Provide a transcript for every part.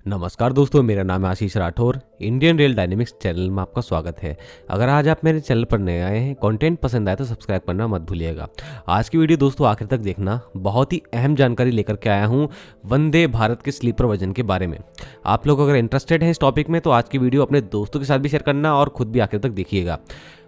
नमस्कार दोस्तों, मेरा नाम है Ashish Rathore. Indian rail dynamics channel में आपका स्वागत है। अगर आज आप मेरे चैनल पर नए आए हैं, कंटेंट पसंद आए तो सब्सक्राइब करना मत भूलिएगा। आज की वीडियो दोस्तों आखिर तक देखना, बहुत ही अहम जानकारी लेकर के आया हूँ वंदे भारत के स्लीपर वर्जन के बारे में। आप लोग अगर इंटरेस्टेड हैं इस टॉपिक में तो आज की वीडियो अपने दोस्तों के साथ भी शेयर करना और खुद भी आखिर तक देखिएगा।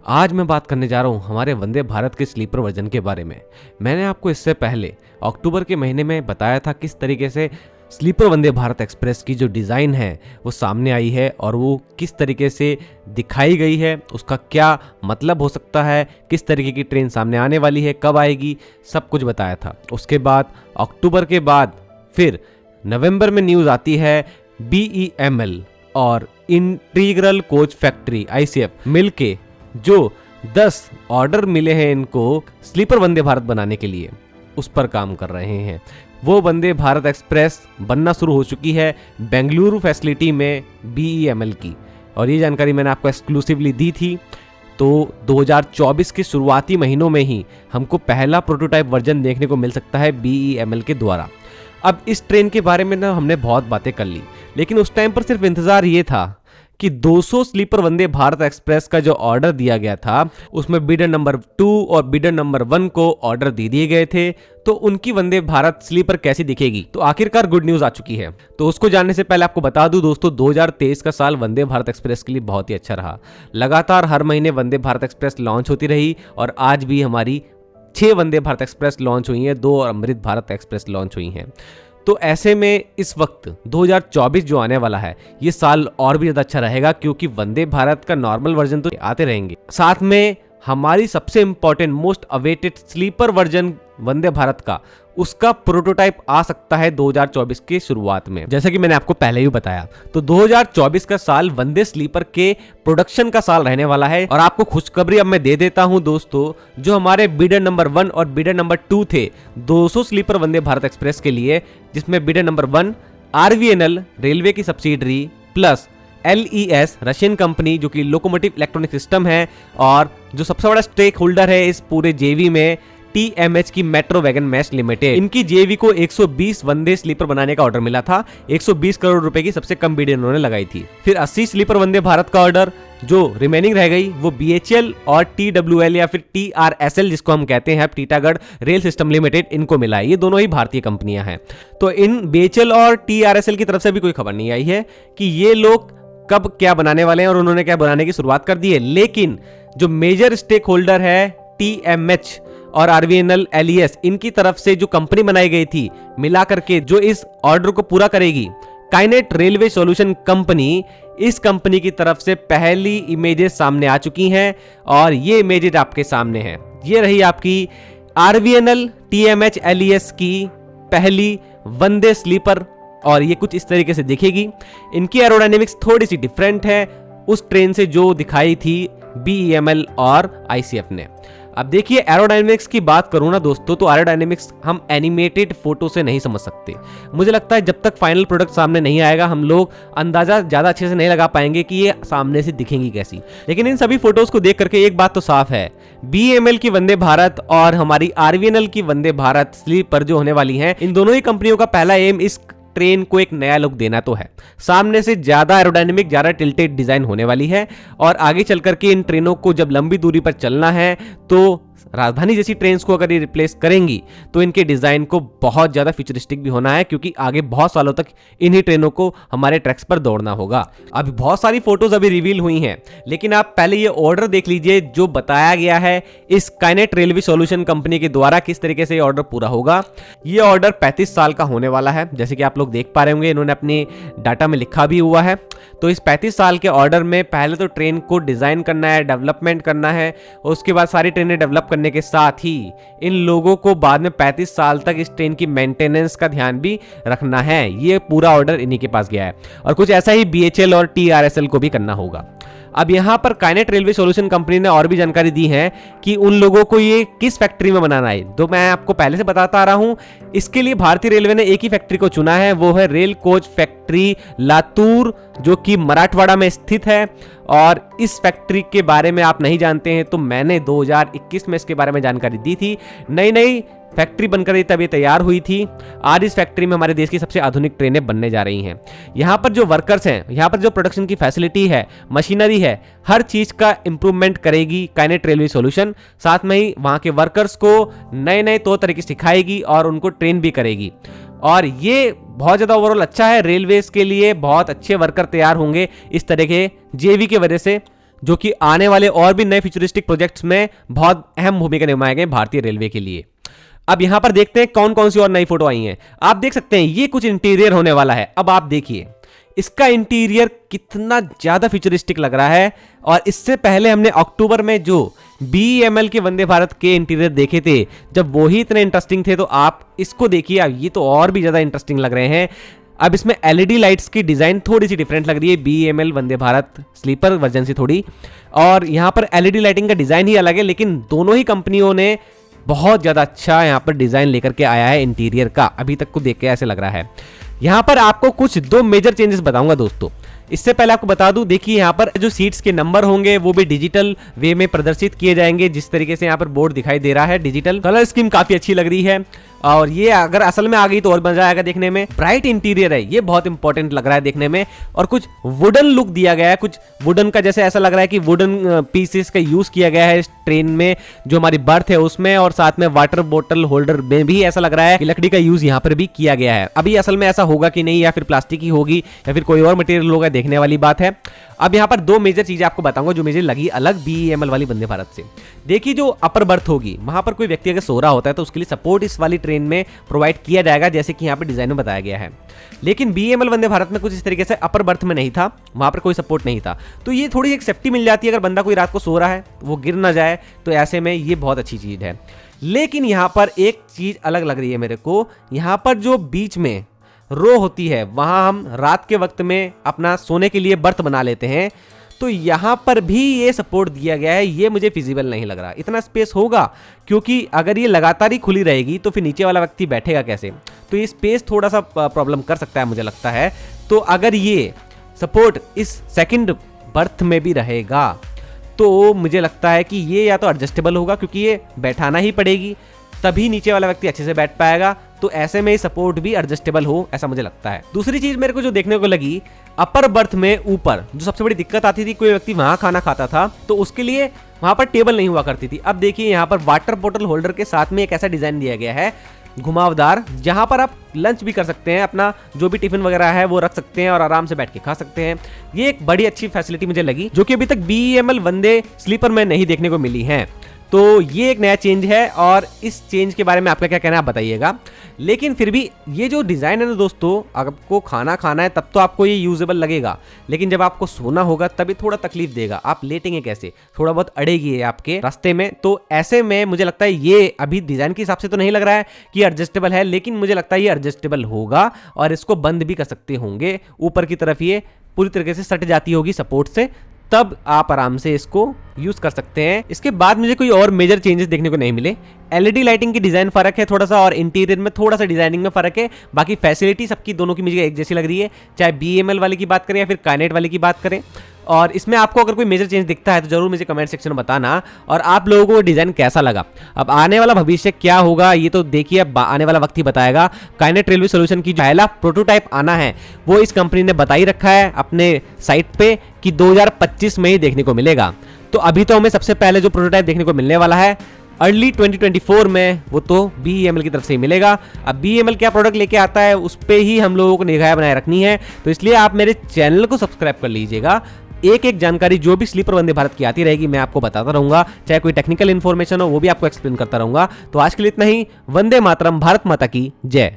आज मैं बात करने जा रहा हूँ हमारे वंदे भारत के स्लीपर वर्जन के बारे में। मैंने आपको इससे पहले अक्टूबर के महीने में बताया था किस तरीके से स्लीपर वंदे भारत एक्सप्रेस की जो डिज़ाइन है वो सामने आई है और वो किस तरीके से दिखाई गई है, उसका क्या मतलब हो सकता है, किस तरीके की ट्रेन सामने आने वाली है, कब आएगी, सब कुछ बताया था। उसके बाद अक्टूबर के बाद फिर नवंबर में न्यूज़ आती है BEML और इंटीग्रल कोच फैक्ट्री ICF मिलके जो 10 ऑर्डर मिले हैं इनको स्लीपर वंदे भारत बनाने के लिए, उस पर काम कर रहे हैं। वो वंदे भारत एक्सप्रेस बनना शुरू हो चुकी है बेंगलुरु फैसिलिटी में BEML की, और ये जानकारी मैंने आपको एक्सक्लूसिवली दी थी। तो 2024 के शुरुआती महीनों में ही हमको पहला प्रोटोटाइप वर्जन देखने को मिल सकता है BEML के द्वारा। अब इस ट्रेन के बारे में ना हमने बहुत बातें कर ली, लेकिन उस टाइम पर सिर्फ इंतज़ार ये था कि 200 स्लीपर वंदे भारत एक्सप्रेस का जो ऑर्डर दिया गया था उसमें बिडर नंबर 2 और बिडर नंबर 1 को ऑर्डर दे दिए गए थे। तो उनकी वंदे भारत स्लीपर कैसी दिखेगी, तो आखिरकार गुड न्यूज़ आ चुकी है। तो उसको जानने से पहले आपको बता दूं दोस्तों, 2023 का साल वंदे भारत एक्सप्रेस के लिए बहुत ही अच्छा रहा। लगातार हर महीने वंदे भारत एक्सप्रेस लॉन्च होती रही और आज भी हमारी 6 वंदे भारत एक्सप्रेस लॉन्च हुई हैं, 2 और अमृत भारत एक्सप्रेस लॉन्च हुई हैं। तो ऐसे में इस वक्त 2024 जो आने वाला है ये साल और भी ज़्यादा अच्छा रहेगा, क्योंकि वंदे भारत का नॉर्मल वर्जन तो आते रहेंगे, साथ में हमारी सबसे important most awaited sleeper version Vande Bharat का उसका प्रोटोटाइप आ सकता है 2024 के शुरुआत में, जैसा कि मैंने आपको पहले ही बताया। तो 2024 का साल वंदे स्लीपर के प्रोडक्शन का साल रहने वाला है। और आपको खुशखबरी अब मैं दे देता हूं दोस्तों, जो हमारे बिडर नंबर 1 और बिडर नंबर 2 थे 200 स्लीपर वंदे भारत एक्सप्रेस के लिए, जिसमें बिडर नंबर 1 RVNL रेलवे की subsidiary plus LES Russian company जो कि लोकोमोटिव इलेक्ट्रॉनिक सिस्टम है, और जो सबसे बड़ा स्टेक होल्डर है इस पूरे JV में TMH की मेट्रो वैगन मैश लिमिटेड। इनकी JV को 120 वंदे स्लीपर बनाने का ऑर्डर मिला था। 120 करोड़ रुपए की सबसे कम बिड इन्होंने लगाई थी। फिर 80 स्लीपर वंदे भारत का ऑर्डर जो रिमेनिंग रह गई वो BHL और TWL या फिर TRSL जिसको हम कहते हैं टीटागढ़ रेल सिस्टम लिमिटेड, इनको मिला है। ये दोनों ही भारतीय कंपनियां हैं। तो इन BHL और TRSL की तरफ से भी कोई खबर नहीं आई है कि ये लोग कब क्या बनाने वाले हैं और उन्होंने क्या बनाने की शुरुआत कर दी है। लेकिन जो मेजर स्टेक होल्डर है TMH और RVNL LES, इनकी तरफ से जो कंपनी बनाई गई थी मिला करके जो इस ऑर्डर को पूरा करेगी, काइनेट रेलवे सॉल्यूशन कंपनी, इस कंपनी की तरफ से पहली इमेजेस सामने आ चुकी हैं और ये इमेजेस आपके सामने हैं। ये रही आपकी RVNL TMH LES की पहली वंदे स्लीपर, और ये कुछ इस तरीके से दिखेगी। इनकी एरोडायनेमिक्स थोड़ी सी डिफरेंट है उस ट्रेन से जो दिखाई थी BEML और ICF ने। अब देखिए, एरोडायनेमिक्स की बात करूं ना दोस्तों, तो एरोडायनेमिक्स हम एनिमेटेड फोटो से नहीं समझ सकते। मुझे लगता है जब तक फाइनल प्रोडक्ट सामने नहीं आएगा हम लोग अंदाजा ज़्यादा अच्छे से नहीं लगा पाएंगे कि ये सामने से दिखेंगी कैसी। लेकिन इन सभी फोटोज़ को देख करके एक बात तो साफ है, BEML की वंदे भारत और हमारी RVNL की वंदे भारत स्लीपर जो होने वाली हैं, इन दोनों ही कंपनियों का पहला एम इस ट्रेन को एक नया लुक देना तो है। सामने से ज्यादा एरोडायनेमिक, ज्यादा टिल्टेड डिजाइन होने वाली है, और आगे चल करके इन ट्रेनों को जब लंबी दूरी पर चलना है तो राजधानी जैसी ट्रेन्स को अगर ये रिप्लेस करेंगी तो इनके डिजाइन को बहुत ज्यादा फ्यूचरिस्टिक भी होना है, क्योंकि आगे बहुत सालों तक इन्हीं ट्रेनों को हमारे ट्रैक्स पर दौड़ना होगा। अभी बहुत सारी फोटोज अभी रिवील हुई हैं, लेकिन आप पहले ये ऑर्डर देख लीजिए जो बताया गया है इस काइनेट रेलवे सॉल्यूशन कंपनी के द्वारा, किस तरीके से ये ऑर्डर पूरा होगा। ये ऑर्डर 35 साल का होने वाला है, जैसे कि आप लोग देख पा रहे होंगे, इन्होंने अपने डाटा में लिखा भी हुआ है। तो इस 35 साल के ऑर्डर में पहले तो ट्रेन को डिजाइन करना है, डेवलपमेंट करना है, और उसके बाद सारी ट्रेनें डेवलप करने के साथ ही इन लोगों को बाद में 35 साल तक इस ट्रेन की मेंटेनेंस का ध्यान भी रखना है। ये पूरा ऑर्डर इन्हीं के पास गया है, और कुछ ऐसा ही BHL और TRSL को भी करना होगा। अब यहाँ पर काइनेट रेलवे सॉल्यूशन कंपनी ने और भी जानकारी दी है कि उन लोगों को ये किस फैक्ट्री में बनाना है। तो मैं आपको पहले से बताता आ रहा हूँ, इसके लिए भारतीय रेलवे ने एक ही फैक्ट्री को चुना है, वो है रेल कोच फैक्ट्री लातूर, जो कि मराठवाड़ा में स्थित है। और इस फैक्ट्री के बारे में आप नहीं जानते हैं तो मैंने 2021 में इसके बारे में जानकारी दी थी। नई नई फैक्ट्री बनकर तब ये तैयार हुई थी। आज इस फैक्ट्री में हमारे देश की सबसे आधुनिक ट्रेनें बनने जा रही हैं। यहाँ पर जो वर्कर्स हैं, यहाँ पर जो प्रोडक्शन की फैसिलिटी है, मशीनरी है, हर चीज का इंप्रूवमेंट करेगी काइनेट रेलवे सॉल्यूशन। साथ में ही वहाँ के वर्कर्स को नए नए तौर तरीके सिखाएगी और उनको ट्रेन भी करेगी। और ये बहुत ज़्यादा ओवरऑल अच्छा है रेलवेज के लिए, बहुत अच्छे वर्कर तैयार होंगे इस तरह के जेवी की वजह से, जो कि आने वाले और भी नए फ्यूचरिस्टिक प्रोजेक्ट्स में बहुत अहम भूमिका निभाएंगे भारतीय रेलवे के लिए। अब यहां पर देखते हैं कौन कौन सी और नई फोटो आई हैं। आप देख सकते हैं ये कुछ इंटीरियर होने वाला है। अब आप देखिए इसका इंटीरियर कितना ज्यादा फ्यूचरिस्टिक लग रहा है। और इससे पहले हमने अक्टूबर में जो BEML के वंदे भारत के इंटीरियर देखे थे, जब वो ही इतने इंटरेस्टिंग थे, तो आप इसको देखिए, अब ये तो और भी ज्यादा इंटरेस्टिंग लग रहे हैं। अब इसमें LED लाइट्स की डिजाइन थोड़ी सी डिफरेंट लग रही है BEML Vande Bharat sleeper version से थोड़ी, और यहाँ पर LED लाइटिंग का डिजाइन ही अलग है, लेकिन दोनों ही कंपनियों ने बहुत ज्यादा अच्छा यहाँ पर डिजाइन लेकर के आया है इंटीरियर का। अभी तक को देख के ऐसे लग रहा है। यहाँ पर आपको कुछ 2 मेजर चेंजेस बताऊंगा दोस्तों। इससे पहले आपको बता दूं, देखिए यहाँ पर जो सीट्स के नंबर होंगे वो भी डिजिटल वे में प्रदर्शित किए जाएंगे। जिस तरीके से यहाँ पर बोर्ड दिखाई दे रहा है डिजिटल, कलर स्कीम काफी अच्छी लग रही है। और ये अगर असल में आ गई तो और मजा आएगा देखने में। ब्राइट इंटीरियर है, ये बहुत इंपॉर्टेंट लग रहा है देखने में। और कुछ वुडन लुक दिया गया है, कुछ वुडन का, जैसे ऐसा लग रहा है कि वुडन पीसेस का यूज किया गया है इस ट्रेन में, जो हमारी बर्थ है उसमें, और साथ में वाटर बोतल होल्डर में भी ऐसा लग रहा है कि लकड़ी का यूज यहाँ पर भी किया गया है। अभी असल में ऐसा होगा कि नहीं, या फिर प्लास्टिक ही होगी, या फिर कोई और मटेरियल होगा, देखने वाली बात है। अब यहाँ पर 2 मेजर चीजें आपको बताऊंगा जो मुझे लगी अलग BEML वाली वंदे भारत से। देखिए जो अपर बर्थ होगी, वहां पर कोई व्यक्ति अगर सो रहा होता है तो उसके लिए सपोर्ट इस वाली ट्रेन में प्रोवाइड किया जाएगा, जैसे कि यहाँ पर डिजाइन में बताया गया है। लेकिन BEML वंदे भारत में कुछ इस तरीके से अपर बर्थ में नहीं था, वहां पर कोई सपोर्ट नहीं था। तो ये थोड़ी एक सेफ्टी मिल जाती है, अगर बंदा कोई रात को सो रहा है वो गिर ना जाए, तो ऐसे में ये बहुत अच्छी चीज है। लेकिन यहाँ पर एक चीज अलग लग रही है मेरे को। यहाँ पर जो बीच में रो होती है, वहां हम रात के वक्त में अपना सोने के लिए बर्थ बना लेते हैं, तो यहां पर भी ये सपोर्ट दिया गया है। ये मुझे फिजिबल नहीं लग रहा, इतना स्पेस होगा, क्योंकि अगर ये लगातार ही खुली रहेगी तो फिर नीचे वाला व्यक्ति बैठेगा कैसे। तो ये स्पेस थोड़ा सा प्रॉब्लम कर सकता है मुझे लगता है। तो अगर ये सपोर्ट इस सेकंड बर्थ में भी रहेगा तो मुझे लगता है कि ये या तो एडजस्टेबल होगा, क्योंकि ये बैठाना ही पड़ेगी, तभी नीचे वाला व्यक्ति अच्छे से बैठ पाएगा। तो ऐसे में सपोर्ट भी एडजस्टेबल हो, ऐसा मुझे लगता है। दूसरी चीज मेरे को जो देखने को लगी, अपर बर्थ में ऊपर जो सबसे बड़ी दिक्कत आती थी, कोई व्यक्ति वहां खाना खाता था तो उसके लिए वहां पर टेबल नहीं हुआ करती थी। अब देखिए यहाँ पर वाटर बोतल होल्डर के साथ में एक ऐसा डिजाइन दिया गया है घुमावदार, जहां पर आप लंच भी कर सकते हैं, अपना जो भी टिफिन वगैरह है वो रख सकते हैं और आराम से बैठ के खा सकते हैं। ये एक बड़ी अच्छी फैसिलिटी मुझे लगी, जो कि अभी तक BEML वंदे स्लीपर में नहीं देखने को मिली है। तो ये एक नया चेंज है, और इस चेंज के बारे में आपका क्या कहना है आप बताइएगा। लेकिन फिर भी ये जो डिज़ाइन है ना दोस्तों, आपको खाना खाना है तब तो आपको ये यूजेबल लगेगा, लेकिन जब आपको सोना होगा तभी थोड़ा तकलीफ देगा। आप लेटेंगे कैसे, थोड़ा बहुत अड़ेगी आपके रास्ते में। तो ऐसे में मुझे लगता है ये अभी डिज़ाइन के हिसाब से तो नहीं लग रहा है कि एडजस्टेबल है, लेकिन मुझे लगता है ये एडजस्टेबल होगा और इसको बंद भी कर सकते होंगे। ऊपर की तरफ ये पूरी तरीके से सट जाती होगी सपोर्ट से, तब आप आराम से इसको यूज कर सकते हैं। इसके बाद मुझे कोई और मेजर चेंजेस देखने को नहीं मिले। LED लाइटिंग की डिजाइन फर्क है थोड़ा सा, और इंटीरियर में थोड़ा सा डिजाइनिंग में फर्क है। बाकी फैसिलिटी सबकी दोनों की मुझे एक जैसी लग रही है, चाहे BEML वाले की बात करें या फिर काइनेट वाले की बात करें। और इसमें आपको अगर कोई मेजर चेंज दिखता है तो जरूर मुझे कमेंट सेक्शन में बताना, और आप लोगों को डिजाइन कैसा लगा। अब आने वाला भविष्य क्या होगा ये तो देखिए, अब आने वाला वक्त ही बताएगा। काइनेट रेलवे सॉल्यूशन की पहला प्रोटोटाइप आना है वो इस कंपनी ने बता ही रखा है अपने साइट पे कि 2025 में ही देखने को मिलेगा। तो अभी तो हमें सबसे पहले जो प्रोटोटाइप देखने को मिलने वाला है अर्ली 2024 में, वो तो BEML की तरफ से ही मिलेगा। अब BEML क्या प्रोडक्ट लेके आता है उस पे ही हम लोगों को निगाह बनाए रखनी है, तो इसलिए आप मेरे चैनल को सब्सक्राइब कर लीजिएगा। एक एक जानकारी जो भी स्लीपर वंदे भारत की आती रहेगी मैं आपको बताता रहूंगा, चाहे कोई टेक्निकल इन्फॉर्मेशन हो वो भी आपको एक्सप्लेन करता रहूंगा। तो आज के लिए इतना ही। वंदे मातरम, भारत माता की जय।